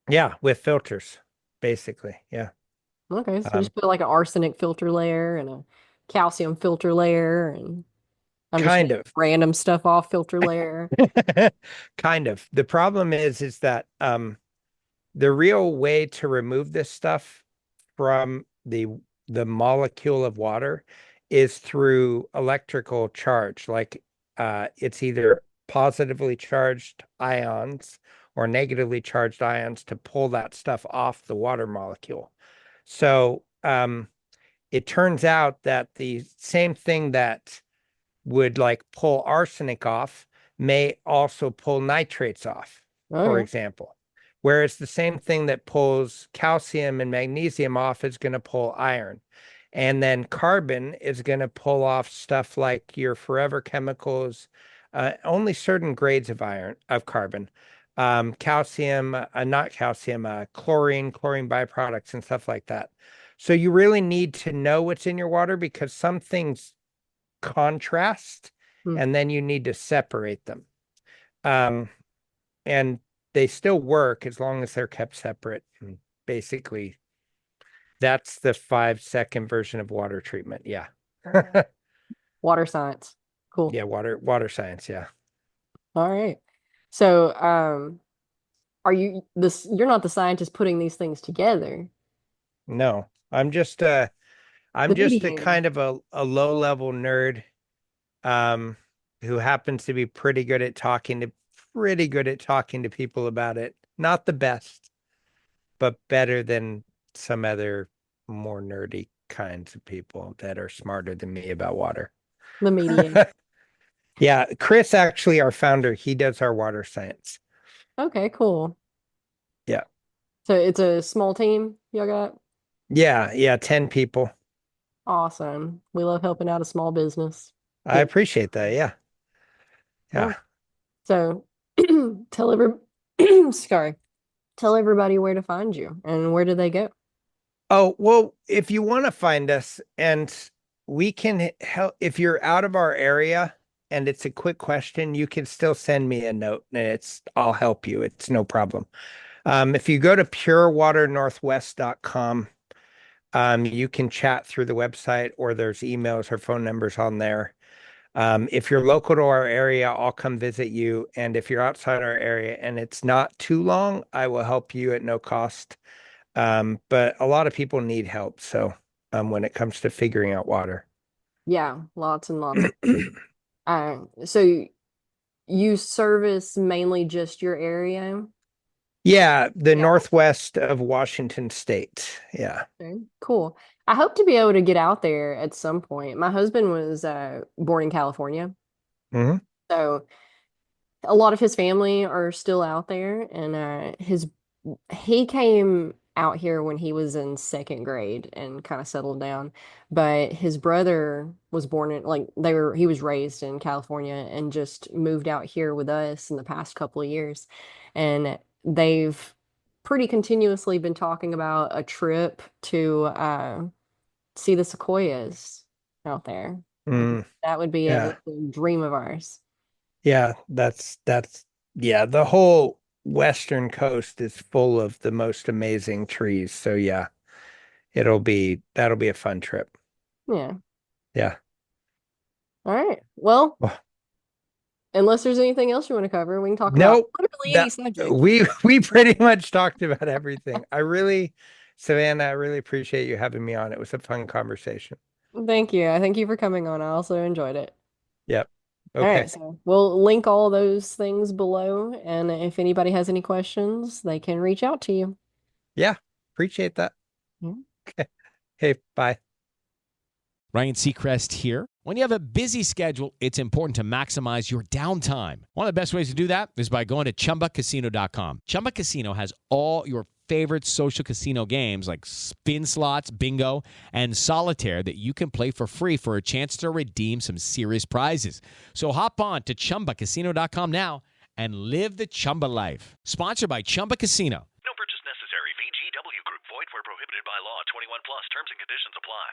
Yeah, with filters, basically. Yeah. Okay, so Um, just put like an arsenic filter layer and a calcium filter layer, and I'm just kind making of. random stuff off filter layer. Kind of. The problem is that the real way to remove this stuff from the molecule of water is through electrical charge. Like it's either positively charged ions or negatively charged ions to pull that stuff off the water molecule. So it turns out that the same thing that would like pull arsenic off may also pull nitrates off, for Okay. example. Whereas the same thing that pulls calcium and magnesium off is going to pull iron. And then carbon is going to pull off stuff like your forever chemicals, only certain grades of carbon, calcium, not calcium, chlorine byproducts and stuff like that. So you really need to know what's in your water because some things contrast Hmm. and then you need to separate them. And they still work as long as they're kept separate. And basically, that's the 5-second version of water treatment. Yeah. Water science. Cool. Yeah, water science, yeah. All right. So, are you're not the scientist putting these things together, No. I'm just the I'm just a mediator. kind of a low-level nerd who happens to be pretty good at talking to people about it. Not the best, but better than some other more nerdy kinds of people that are smarter than me about water. The mediator. Yeah, Chris, actually, our founder, he does our water science. Okay, cool. Yeah. So it's a small team y'all got? Yeah, 10 people. Awesome. We love helping out a small business. I Get appreciate that. Yeah. yeah. Yeah. So tell every sorry. Tell everybody where to find you and where do they go? Oh, well, if you want to find us and we can help, if you're out of our area and it's a quick question, you can still send me a note and I'll help you. It's no problem. If you go to purewaternorthwest.com, you can chat through the website or there's emails or phone numbers on there. If you're local to our area, I'll come visit you. And if you're outside our area and it's not too long, I will help you at no cost. But a lot of people need help. So, when it comes to figuring out water. Yeah, lots and lots of so you service mainly just your area? Yeah, the Yeah. northwest of Washington State. Yeah. Okay, cool. I hope to be able to get out there at some point. My husband was born in California, Hmm. so a lot of his family are still out there, and he came out here when he was in second grade and kind of settled down. But his brother was born in he was raised in California and just moved out here with us in the past couple of years. And they've pretty continuously been talking about a trip to see the sequoias out there. And Mm, that would be yeah. a dream of ours. Yeah. Yeah. The whole western coast is full of the most amazing trees. So yeah, that'll be a fun trip. Yeah. Yeah. All right. Well, Well, unless there's anything else you want to cover, we can talk about nope. literally any That subject. we pretty much talked about everything. Savannah, I really appreciate you having me on. It was a fun conversation. Thank you. I thank you for coming on. I also enjoyed it. Yep. All Okay. right, so we'll link all those things below, and if anybody has any questions, they can reach out to you. Yeah. Appreciate that. Yeah. Okay. Hey, bye. Ryan Seacrest here. When you have a busy schedule, it's important to maximize your downtime. One of the best ways to do that is by going to ChumbaCasino.com. Chumba Casino has all your favorite social casino games like spin slots, bingo, and solitaire that you can play for free for a chance to redeem some serious prizes. So hop on to ChumbaCasino.com now and live the Chumba life. Sponsored by Chumba Casino. No purchase necessary. VGW Group. Void where prohibited by law. 21 plus. Terms and conditions apply.